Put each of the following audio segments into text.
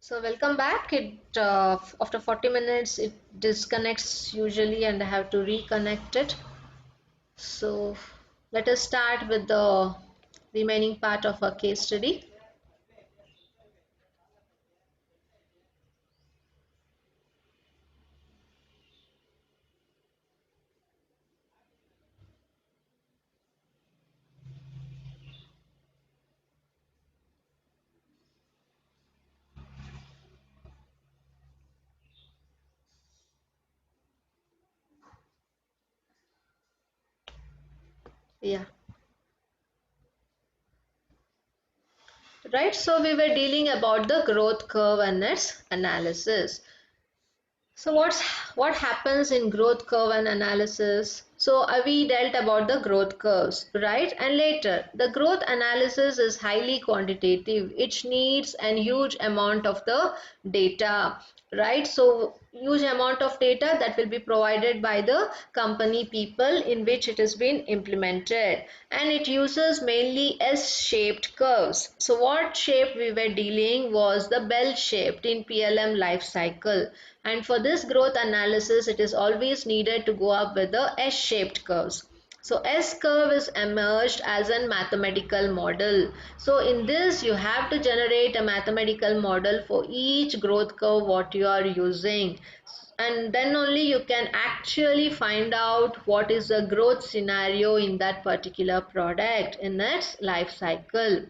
So welcome back. It after 40 minutes it disconnects usually and I have to reconnect it. So let us start with the remaining part of our case study. Yeah. Right. So we were dealing about the growth curve and its analysis. So what happens in growth curve and analysis? So we dealt about the growth curves, right? And later, the growth analysis is highly quantitative. It needs a huge amount of the data, right? So huge amount of data that will be provided by the company people in which it has been implemented, and it uses mainly S-shaped curves. So what shape we were dealing was the bell shaped in PLM life cycle, and for this growth analysis it is always needed to go up with the S-shaped curves. So S curve is emerged as a mathematical model. So in this you have to generate a mathematical model for each growth curve what you are using, and then only you can actually find out what is the growth scenario in that particular product in its life cycle.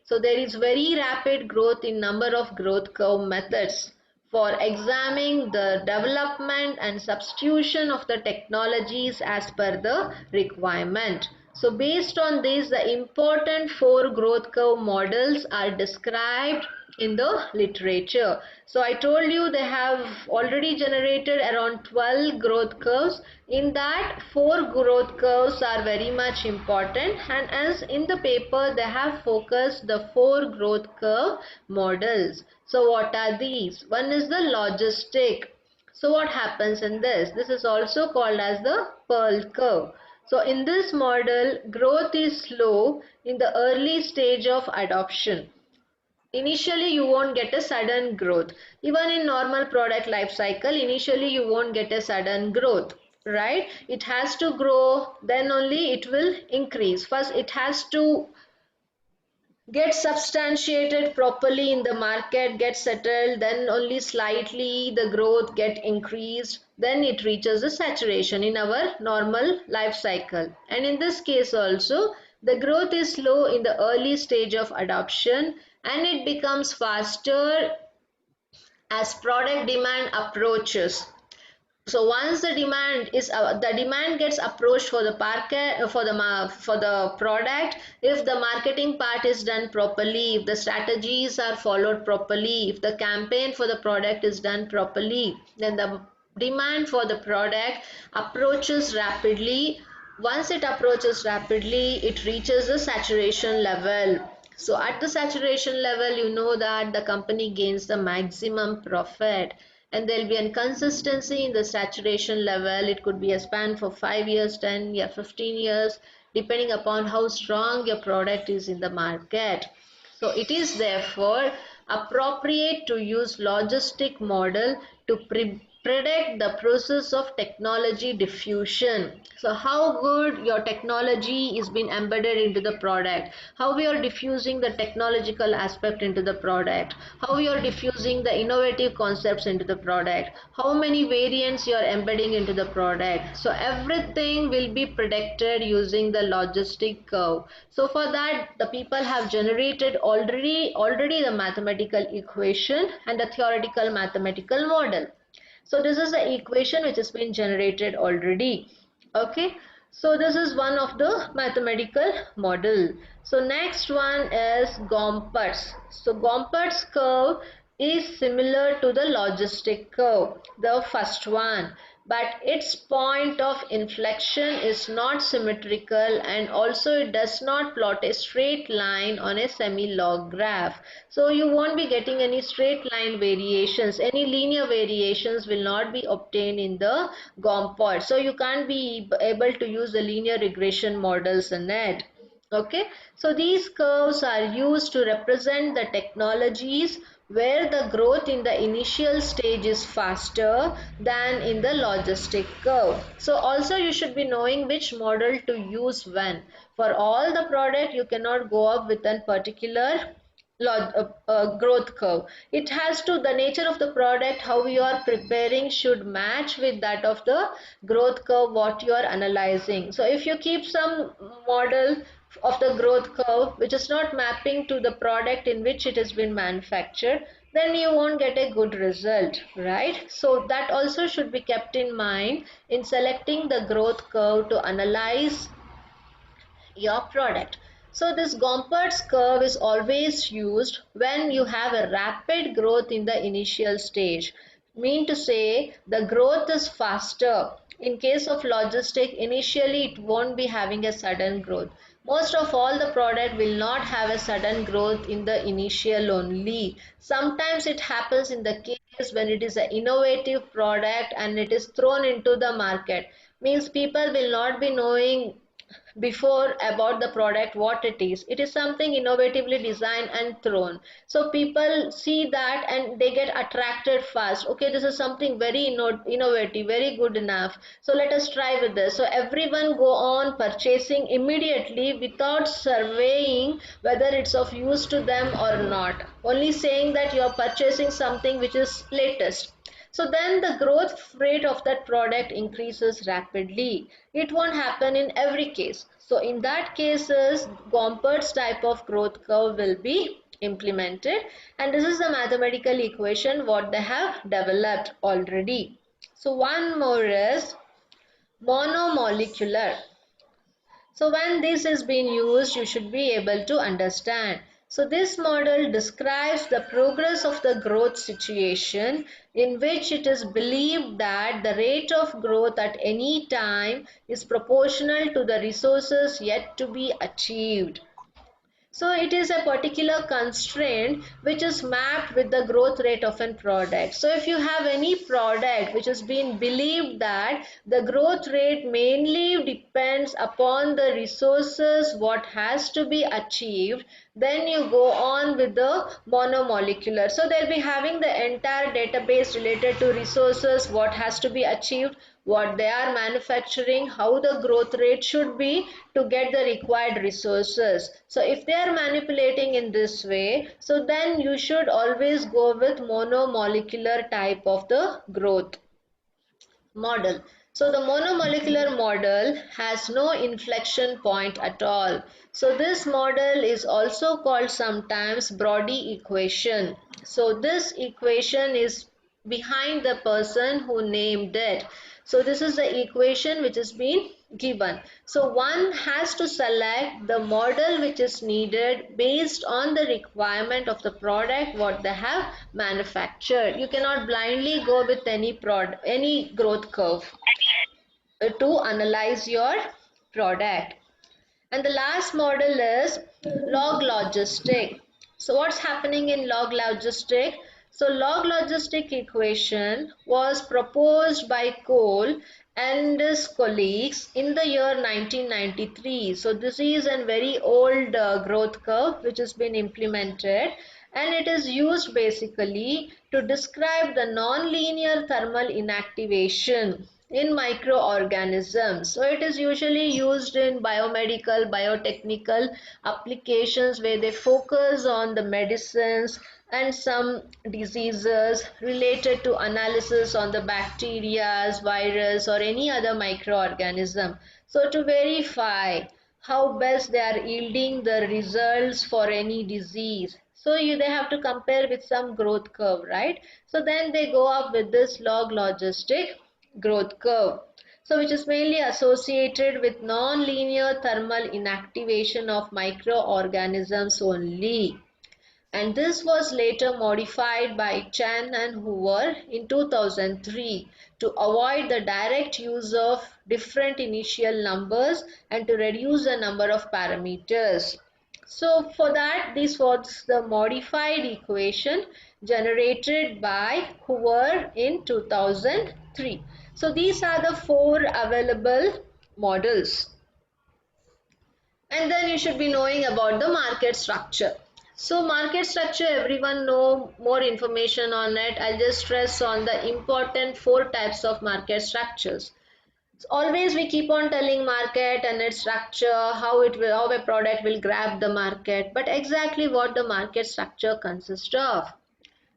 So there is very rapid growth in number of growth curve methods for examining the development and substitution of the technologies as per the requirement. So based on this, the important four growth curve models are described in the literature. So I told you they have already generated around 12 growth curves. In that, four growth curves are very much important, and as in the paper they have focused the four growth curve models. So what are these? One is the logistic. So what happens in this? This is also called as the pearl curve. So in this model, growth is slow in the early stage of adoption. Initially you won't get a sudden growth. Even in normal product life cycle, initially you won't get a sudden growth, right? It has to grow, then only it will increase. First it has to get substantiated properly in the market, get settled, then only slightly the growth get increased, then it reaches the saturation in our normal life cycle. And in this case also, the growth is slow in the early stage of adoption, and it becomes faster as product demand approaches. So once the demand gets approached for the market, for the product, if the marketing part is done properly, if the strategies are followed properly, if the campaign for the product is done properly, then the demand for the product approaches rapidly. Once it approaches rapidly, it reaches the saturation level. So at the saturation level, you know that the company gains the maximum profit, and there will be inconsistency in the saturation level. It could be a span for 5 years, 10 years, 15 years, depending upon how strong your product is in the market. So it is therefore appropriate to use logistic model to predict the process of technology diffusion. So how good your technology is being embedded into the product, how we are diffusing the technological aspect into the product, how we are diffusing the innovative concepts into the product, how many variants you are embedding into the product. So everything will be predicted using the logistic curve. So for that, the people have generated already the mathematical equation and the theoretical mathematical model. So this is the equation which has been generated already. Okay. So this is one of the mathematical model. So next one is Gompertz. So Gompertz curve is similar to the logistic curve, the first one, but its point of inflection is not symmetrical, and also it does not plot a straight line on a semi-log graph. So you won't be getting any straight line variations, any linear variations will not be obtained in the Gompertz. So you can't be able to use the linear regression models in it. Okay, so these curves are used to represent the technologies where the growth in the initial stage is faster than in the logistic curve. So also you should be knowing which model to use when. For all the product you cannot go up with a particular growth curve. It has to, the nature of the product, how you are preparing should match with that of the growth curve what you are analyzing. So if you keep some model of the growth curve which is not mapping to the product in which it has been manufactured, then you won't get a good result, right? So that also should be kept in mind in selecting the growth curve to analyze your product. So this Gompertz curve is always used when you have a rapid growth in the initial stage. Mean to say the growth is faster. In case of logistic, initially it won't be having a sudden growth. Most of all the product will not have a sudden growth in the initial only. Sometimes it happens in the case when it is an innovative product and it is thrown into the market. Means people will not be knowing before about the product what it is something innovatively designed and thrown, so people see that and they get attracted fast. Okay, this is something very innovative, very good enough, so let us try with this. So everyone go on purchasing immediately without surveying whether it's of use to them or not, only saying that you are purchasing something which is latest. So then the growth rate of that product increases rapidly. It won't happen in every case. So in that cases, Gompertz type of growth curve will be implemented, and this is the mathematical equation what they have developed already. So one more is monomolecular. So when this is being used, you should be able to understand. So this model describes the progress of the growth situation in which it is believed that the rate of growth at any time is proportional to the resources yet to be achieved. So it is a particular constraint which is mapped with the growth rate of a product. So if you have any product which has been believed that the growth rate mainly depends upon the resources what has to be achieved, then you go on with the monomolecular. So they'll be having the entire database related to resources, what has to be achieved, what they are manufacturing, how the growth rate should be to get the required resources. So if they are manipulating in this way, so then you should always go with monomolecular type of the growth model. So the monomolecular model has no inflection point at all. So this model is also called sometimes Brody equation. So this equation is behind the person who named it. So this is the equation which has been given. So one has to select the model which is needed based on the requirement of the product what they have manufactured. You cannot blindly go with any growth curve to analyze your product. And the last model is log logistic. So what's happening in log logistic? So log logistic equation was proposed by Cole and his colleagues in the year 1993. So this is a very old growth curve which has been implemented, and it is used basically to describe the nonlinear thermal inactivation in microorganisms. So it is usually used in biomedical, biotechnical applications where they focus on the medicines and some diseases related to analysis on the bacteria, virus or any other microorganism. So to verify how best they are yielding the results for any disease. So they have to compare with some growth curve, right? So then they go up with this log logistic growth curve. So which is mainly associated with non-linear thermal inactivation of microorganisms only. And this was later modified by Chen and Hoover in 2003 to avoid the direct use of different initial numbers and to reduce the number of parameters. So for that, this was the modified equation generated by Hoover in 2003. So these are the four available models. And then you should be knowing about the market structure. So market structure, everyone know more information on it. I'll just stress on the important four types of market structures. Always we keep on telling market and its structure, how a product will grab the market, but exactly what the market structure consists of.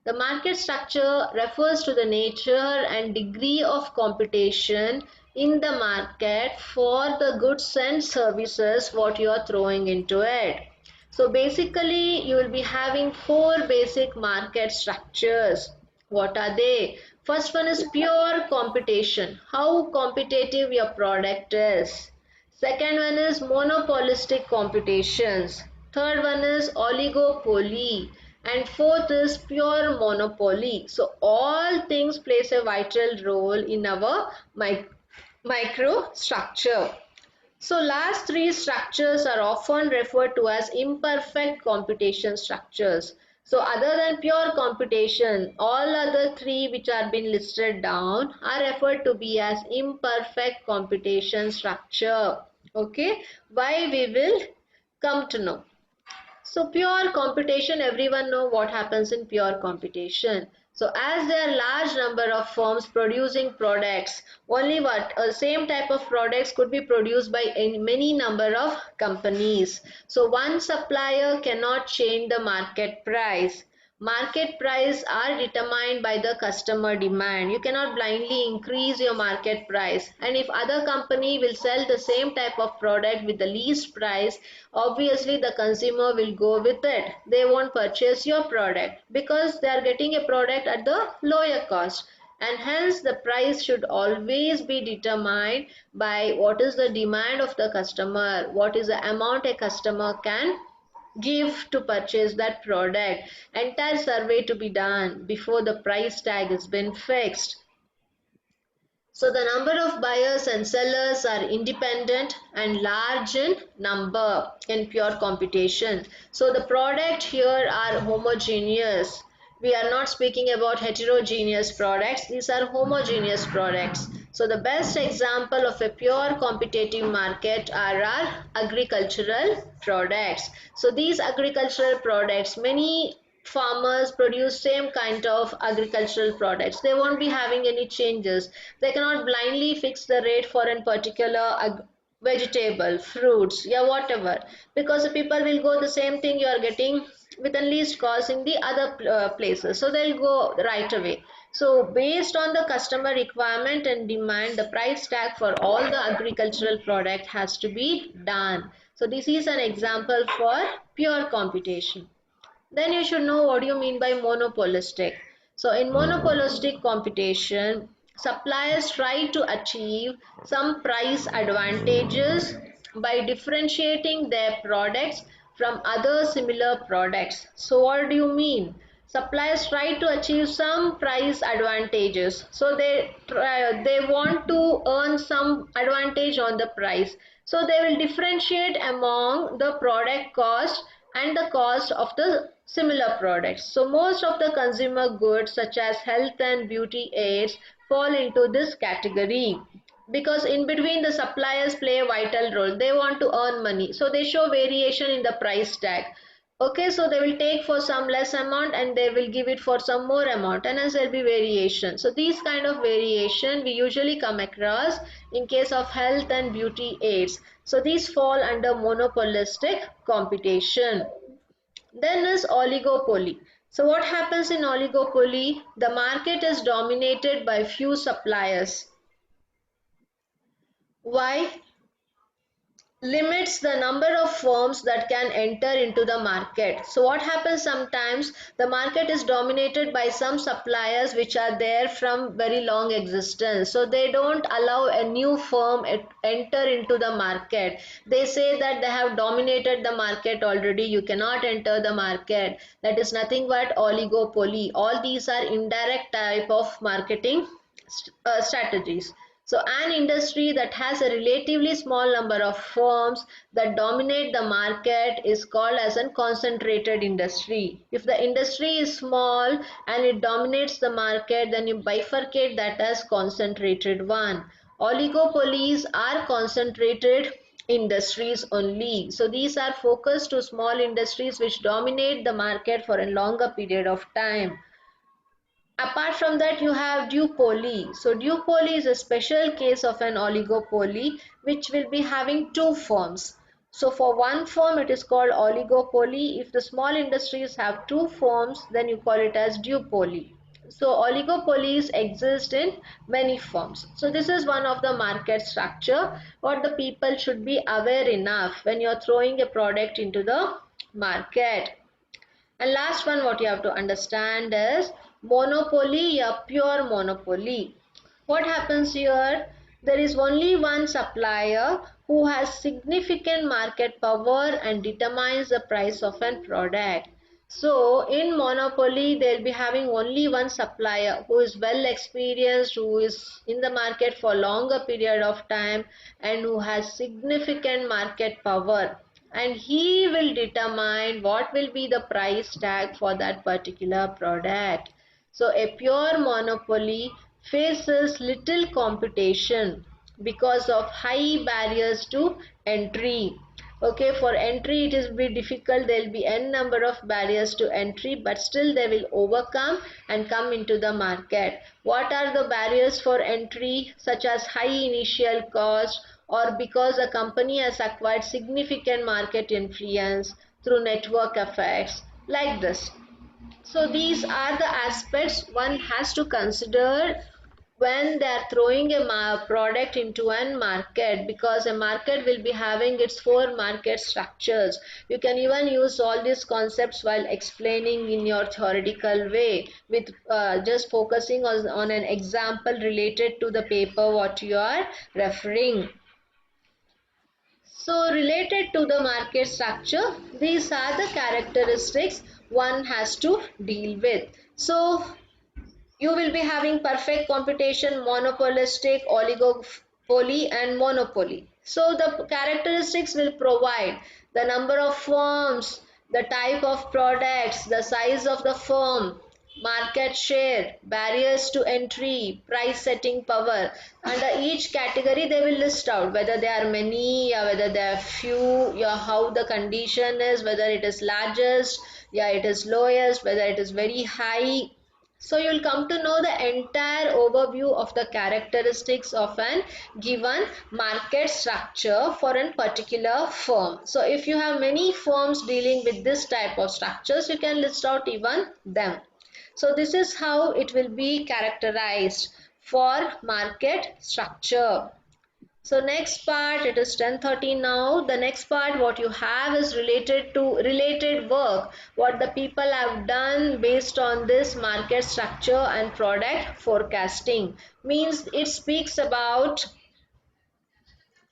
The market structure refers to the nature and degree of competition in the market for the goods and services what you are throwing into it. So basically you will be having four basic market structures. What are they? First one is pure competition, how competitive your product is. Second one is monopolistic competitions. Third one is oligopoly. And fourth is pure monopoly. So all things plays a vital role in our micro structure. So last three structures are often referred to as imperfect computation structures. So other than pure computation, all other three which are been listed down are referred to be as imperfect computation structure. Okay, why we will come to know. So pure computation, everyone know what happens in pure computation. So as there are large number of firms producing products, only what same type of products could be produced by many number of companies. So one supplier cannot change the market price. Market price are determined by the customer demand. You cannot blindly increase your market price. And if other company will sell the same type of product with the least price, obviously the consumer will go with it. They won't purchase your product because they are getting a product at the lower cost. And hence the price should always be determined by what is the demand of the customer, what is the amount a customer can give to purchase that product. Entire survey to be done before the price tag has been fixed. So the number of buyers and sellers are independent and large in number in pure computation. So the product here are homogeneous. We are not speaking about heterogeneous products. These are homogeneous products. So the best example of a pure competitive market are our agricultural products. So these agricultural products, many farmers produce same kind of agricultural products. They won't be having any changes. They cannot blindly fix the rate for a particular vegetable, fruits, yeah, whatever, because the people will go the same thing you are getting with the least cost in the other places, so they'll go right away. So based on the customer requirement and demand, the price tag for all the agricultural product has to be done. So this is an example for pure computation. Then you should know what do you mean by monopolistic. So in monopolistic competition, suppliers try to achieve some price advantages by differentiating their products from other similar products. So what do you mean? Suppliers try to achieve some price advantages. So they want to earn some advantage on the price. So they will differentiate among the product cost and the cost of the similar products. So most of the consumer goods such as health and beauty aids fall into this category because in between the suppliers play a vital role. They want to earn money, so they show variation in the price tag. Okay, so they will take for some less amount and they will give it for some more amount, and as there will be variation. So these kind of variation we usually come across in case of health and beauty aids. So these fall under monopolistic competition. Then is oligopoly. So what happens in oligopoly? The market is dominated by few suppliers. Why? Limits the number of firms that can enter into the market. So what happens, sometimes the market is dominated by some suppliers which are there from very long existence, so they don't allow a new firm enter into the market. They say that they have dominated the market already, you cannot enter the market. That is nothing but oligopoly. All these are indirect type of marketing strategies. So an industry that has a relatively small number of firms that dominate the market is called as a concentrated industry. If the industry is small and it dominates the market, then you bifurcate that as concentrated one. Oligopolies are concentrated industries only. So these are focused to small industries which dominate the market for a longer period of time. Apart from that, you have duopoly. So duopoly is a special case of an oligopoly which will be having two firms. So for one firm it is called oligopoly. If the small industries have two firms, then you call it as duopoly. So oligopolies exist in many forms. So this is one of the market structure what the people should be aware enough when you're throwing a product into the market. And last one what you have to understand is monopoly, a pure monopoly. What happens here? There is only one supplier who has significant market power and determines the price of a product. So in monopoly, they'll be having only one supplier who is well experienced, who is in the market for longer period of time and who has significant market power, and he will determine what will be the price tag for that particular product. So a pure monopoly faces little competition because of high barriers to entry. Okay, for entry it will be difficult, there will be n number of barriers to entry, but still they will overcome and come into the market. What are the barriers for entry? Such as high initial cost, or because a company has acquired significant market influence through network effects, like this. So these are the aspects one has to consider when they are throwing a product into a market, because a market will be having its four market structures. You can even use all these concepts while explaining in your theoretical way with just focusing on an example related to the paper what you are referring. So related to the market structure, these are the characteristics one has to deal with. So you will be having perfect competition, monopolistic, oligopoly and monopoly. So the characteristics will provide the number of firms, the type of products, the size of the firm, market share, barriers to entry, price setting power. Under each category they will list out whether there are many or whether there are few, yeah, how the condition is, whether it is largest, yeah, it is lowest, whether it is very high. So you'll come to know the entire overview of the characteristics of an given market structure for a particular firm. So if you have many firms dealing with this type of structures, you can list out even them. So this is how it will be characterized for market structure. So next part, it is 10:30 now. The next part what you have is related to related work, what the people have done based on this market structure and product forecasting. Means it speaks about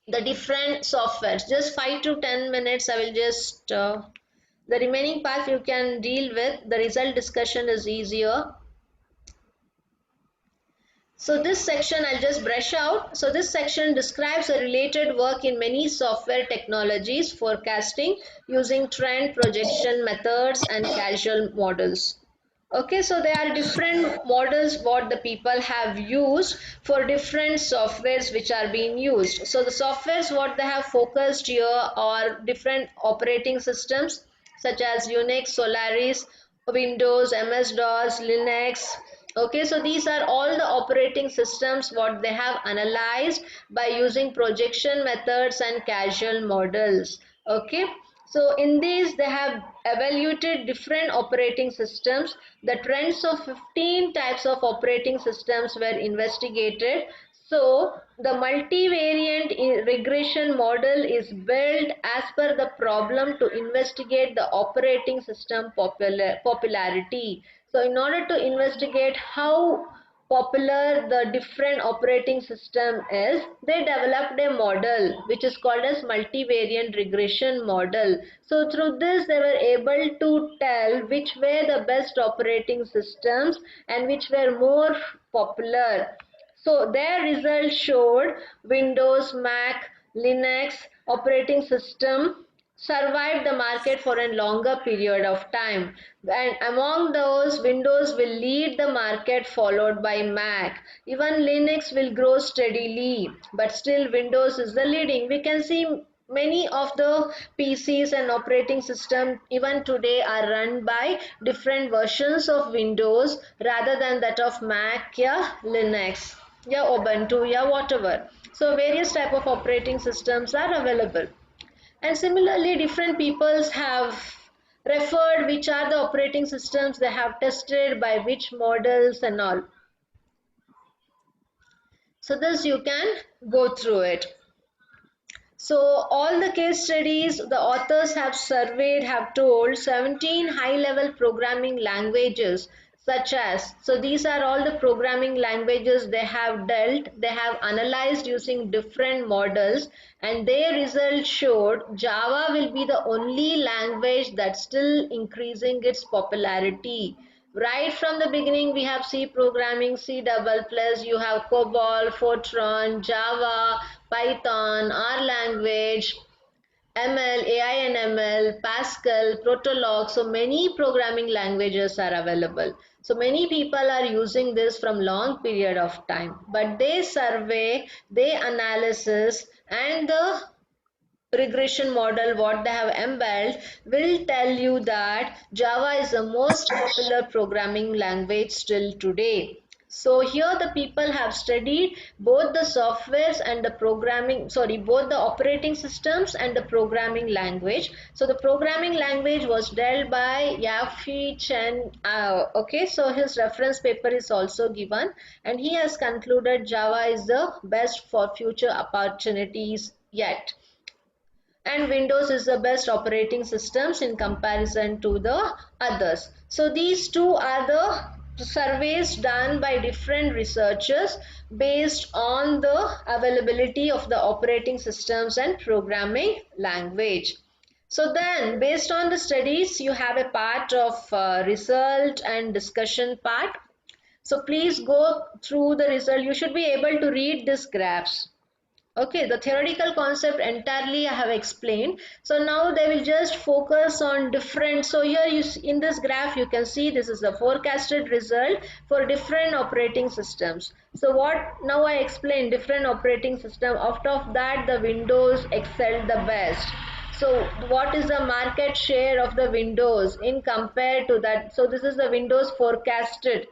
the different softwares. Just 5 to 10 minutes I will just the remaining part you can deal with. The result discussion is easier. So this section I'll just brush out. So this section describes a related work in many software technologies, forecasting using trend projection methods and causal models. Okay, so there are different models what the people have used for different softwares which are being used. So the softwares what they have focused here are different operating systems such as Unix, Solaris, Windows, MS-DOS, Linux. Okay, so these are all the operating systems what they have analyzed by using projection methods and causal models. Okay, so in these they have evaluated different operating systems. The trends of 15 types of operating systems were investigated. So the multivariate regression model is built as per the problem to investigate the operating system popularity. So in order to investigate how popular the different operating system is, they developed a model which is called as multivariate regression model. So through this they were able to tell which were the best operating systems and which were more popular. So their results showed Windows, Mac, Linux operating system survived the market for a longer period of time, and among those Windows will lead the market followed by Mac. Even Linux will grow steadily, but still Windows is the leading. We can see many of the PCs and operating system even today are run by different versions of Windows rather than that of Mac, yeah, Linux, yeah, Ubuntu, yeah, whatever. So various type of operating systems are available. And similarly, different peoples have referred which are the operating systems they have tested by which models and all. So this you can go through it. So all the case studies the authors have surveyed have told 17 high-level programming languages such as, so these are all the programming languages they have dealt, they have analyzed using different models, and their results showed Java will be the only language that's still increasing its popularity. Right from the beginning, we have C programming, C double plus, you have COBOL, Fortran, Java, Python, R language, ML, AI and ML, Pascal, Protolog. So many programming languages are available. So many people are using this from long period of time. But they survey, they analysis, and the regression model what they have embedded will tell you that Java is the most popular programming language still today. So here the people have studied both the softwares and the programming, sorry, both the operating systems and the programming language. So the programming language was dealt by Yafei Chen. Okay, so his reference paper is also given, and he has concluded Java is the best for future opportunities yet, and Windows is the best operating systems in comparison to the others. So these two are the surveys done by different researchers based on the availability of the operating systems and programming language. So then based on the studies you have a part of result and discussion part. So please go through the result. You should be able to read these graphs. Okay, the theoretical concept entirely I have explained. So now they will just focus on different. So here you in this graph you can see this is the forecasted result for different operating systems. So what now I explained different operating system. Out of that the Windows excelled the best. So what is the market share of the Windows in compared to that? So this is the Windows forecasted,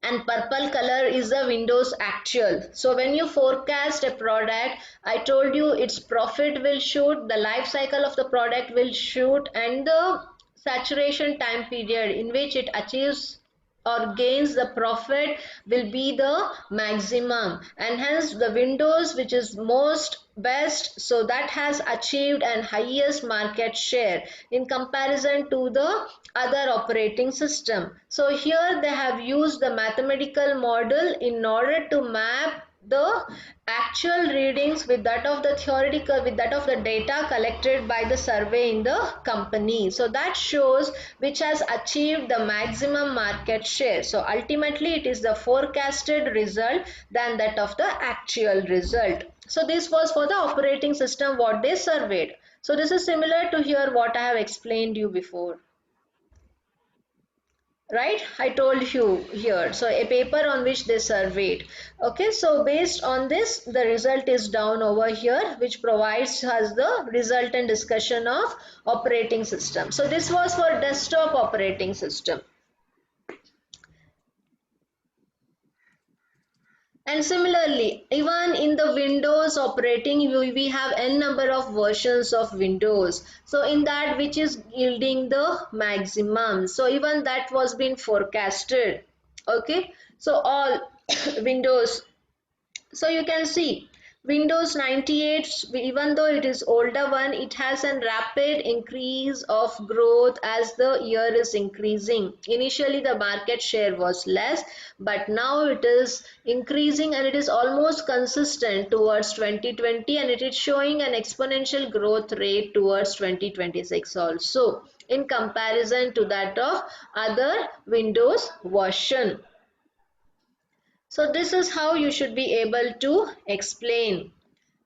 and purple color is the Windows actual. So when you forecast a product, I told you its profit will shoot, the life cycle of the product will shoot, and the saturation time period in which it achieves or gains the profit will be the maximum, and hence the Windows which is most best, so that has achieved an highest market share in comparison to the other operating system. So here they have used the mathematical model in order to map the actual readings with that of the theoretical, with that of the data collected by the survey in the company. So that shows which has achieved the maximum market share. So ultimately it is the forecasted result than that of the actual result. So this was for the operating system what they surveyed. So this is similar to here what I have explained you before, right? I told you here, so a paper on which they surveyed. Okay, so based on this the result is down over here, which provides us the resultant discussion of operating system. So this was for desktop operating system. And similarly, even in the Windows operating, we have n number of versions of Windows. So in that which is yielding the maximum. So even that was being forecasted. Okay. So all Windows, so you can see Windows 98, even though it is older one, it has a rapid increase of growth as the year is increasing. Initially the market share was less, but now it is increasing and it is almost consistent towards 2020, and it is showing an exponential growth rate towards 2026 also in comparison to that of other Windows version. So this is how you should be able to explain.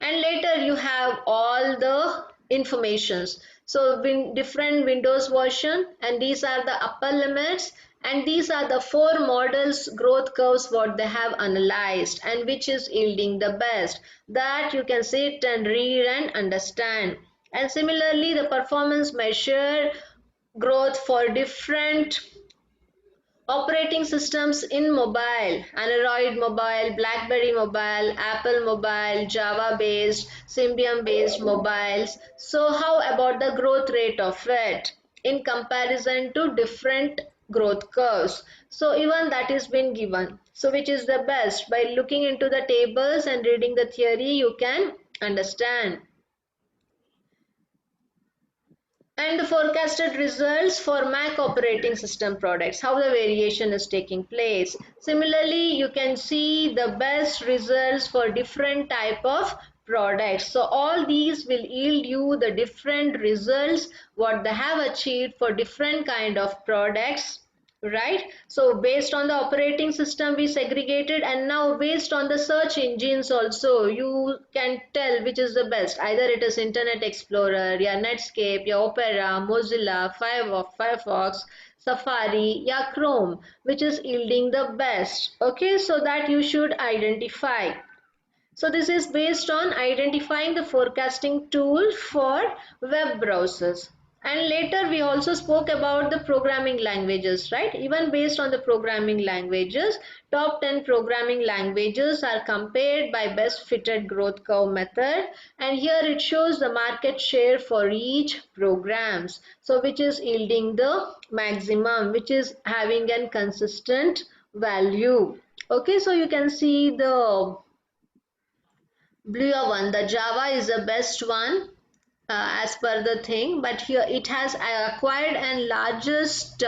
And later you have all the informations. So different Windows version, and these are the upper limits, and these are the four models growth curves what they have analyzed and which is yielding the best, that you can sit and read and understand. And similarly the performance measure growth for different operating systems in mobile: Android mobile, BlackBerry mobile, Apple mobile, Java based, Symbian based mobiles. So how about the growth rate of it in comparison to different growth curves? So even that is been given. So which is the best? By looking into the tables and reading the theory you can understand. And the forecasted results for Mac operating system products, how the variation is taking place. Similarly, you can see the best results for different type of products. So all these will yield you the different results what they have achieved for different kind of products, right? So based on the operating system we segregated, and now based on the search engines also you can tell which is the best. Either it is Internet Explorer, yeah, Netscape, yeah, Opera, Mozilla, Firefox, Safari, yeah, Chrome, which is yielding the best. Okay, so that you should identify. So this is based on identifying the forecasting tool for web browsers. And later we also spoke about the programming languages, right? Even based on the programming languages, top 10 programming languages are compared by best fitted growth curve method. And here it shows the market share for each programs. So which is yielding the maximum, which is having a consistent value. Okay, so you can see the bluer one, the Java is the best one as per the thing, but here it has acquired and largest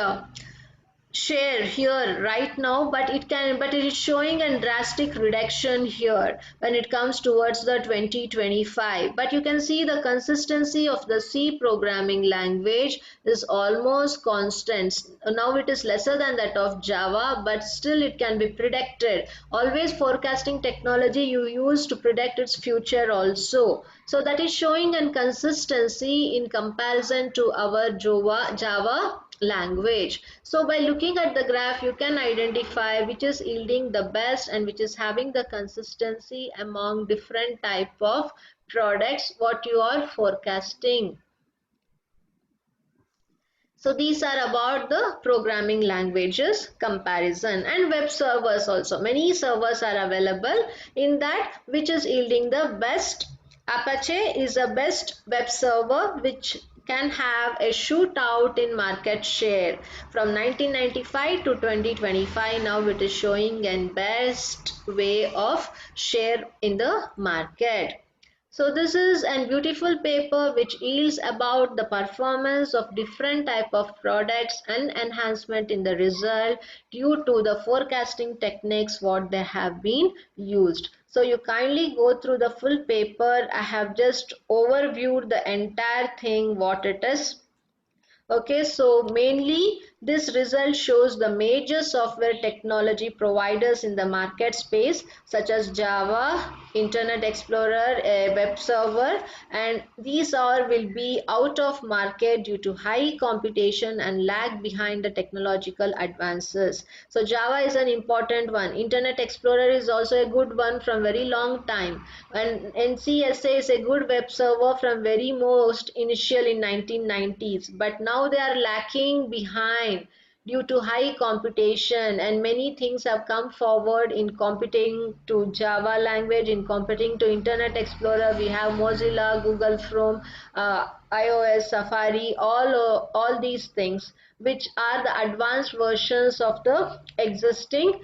share here right now, but it is showing a drastic reduction here when it comes towards the 2025. But you can see the consistency of the C programming language is almost constant. Now it is lesser than that of Java, but still it can be predicted. Always forecasting technology you use to predict its future also, so that is showing a consistency in comparison to our Java language. So by looking at the graph you can identify which is yielding the best and which is having the consistency among different type of products what you are forecasting. So these are about the programming languages comparison. And web servers also, many servers are available in that which is yielding the best. Apache is the best web server which can have a shootout in market share from 1995 to 2025. Now it is showing an best way of share in the market. So this is a beautiful paper which yields about the performance of different type of products and enhancement in the result due to the forecasting techniques what they have been used. So you kindly go through the full paper. I have just overviewed the entire thing what it is. Okay, so mainly this result shows the major software technology providers in the market space such as Java, Internet Explorer, a web server, and these all will be out of market due to high competition and lag behind the technological advances. So Java is an important one. Internet Explorer is also a good one from very long time, and NCSA is a good web server from very most initial in 1990s, but now they are lacking behind due to high competition, and many things have come forward in competing to Java language, in competing to Internet Explorer. We have Mozilla, Google Chrome, iOS, Safari, all these things which are the advanced versions of the existing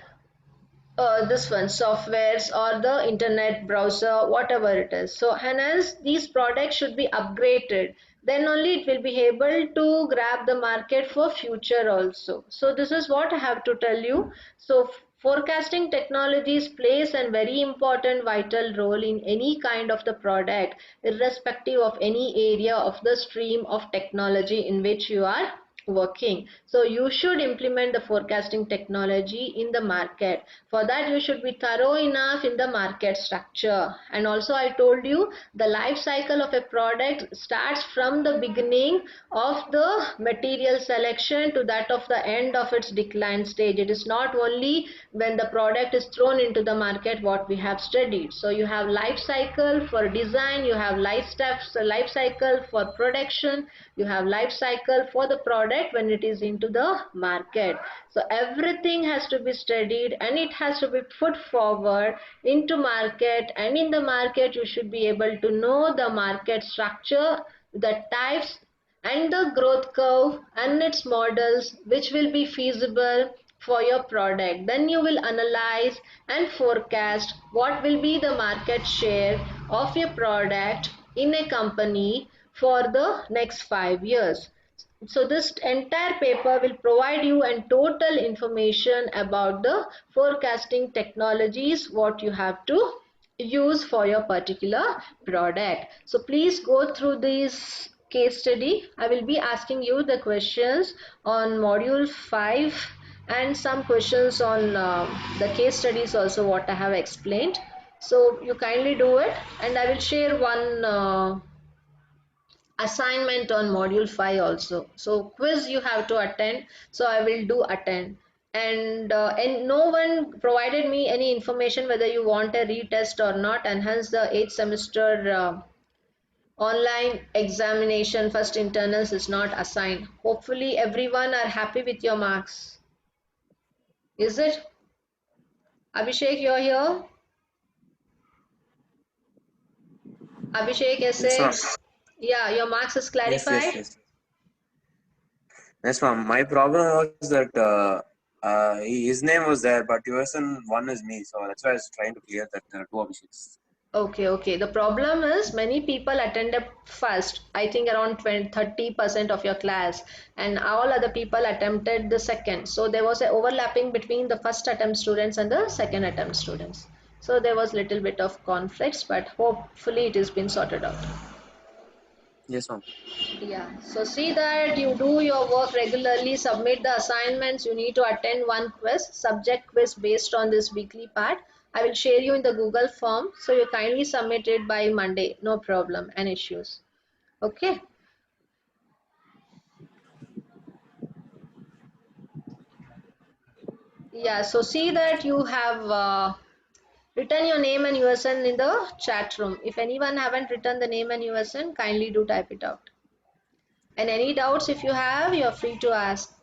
this one softwares or the internet browser, whatever it is. So hence these products should be upgraded, then only it will be able to grab the market for future also. So this is what I have to tell you. So forecasting technologies plays a very important vital role in any kind of the product irrespective of any area of the stream of technology in which you are working. So you should implement the forecasting technology in the market. For that, you should be thorough enough in the market structure. And also I told you the life cycle of a product starts from the beginning of the material selection to that of the end of its decline stage. It is not only when the product is thrown into the market what we have studied. So you have life cycle for design, you have life steps, life cycle for production, you have life cycle for the product when it is into the market. So everything has to be studied and it has to be put forward into market, and in the market you should be able to know the market structure, the types and the growth curve and its models which will be feasible for your product. Then you will analyze and forecast what will be the market share of your product in a company for the next 5 years. So this entire paper will provide you and total information about the forecasting technologies what you have to use for your particular product. So please go through this case study. I will be asking you the questions on module 5 and some questions on the case studies also what I have explained. So you kindly do it, and I will share one assignment on module 5 also. So quiz you have to attend, so I will do attend. And no one provided me any information whether you want a retest or not, and hence the 8th semester online examination first internals is not assigned. Hopefully everyone are happy with your marks. Is it? Abhishek, you're here? Abhishek, Yes, essay? ma'am. Yeah, your marks is Yes, yes, clarified? yes. Yes, ma'am. My problem was that his name was there, but yours and one is me, so that's why I was trying to clear that there are two Abhisheks. Okay, okay. The problem is many people attended first. I think around 20, 30% of your class, and all other people attempted the second. So there was a overlapping between the first attempt students and the second attempt students. So there was little bit of conflicts, but hopefully it has been sorted out. Yes, ma'am. Yeah, so see that you do your work regularly, submit the assignments. You need to attend one quiz, subject quiz based on this weekly part. I will share you in the Google form, so you kindly submit it by Monday, no problem and issues. Okay. Yeah, so see that you have written your name and USN in the chat room. If anyone haven't written the name and USN, kindly do type it out. And any doubts if you have, you are free to ask.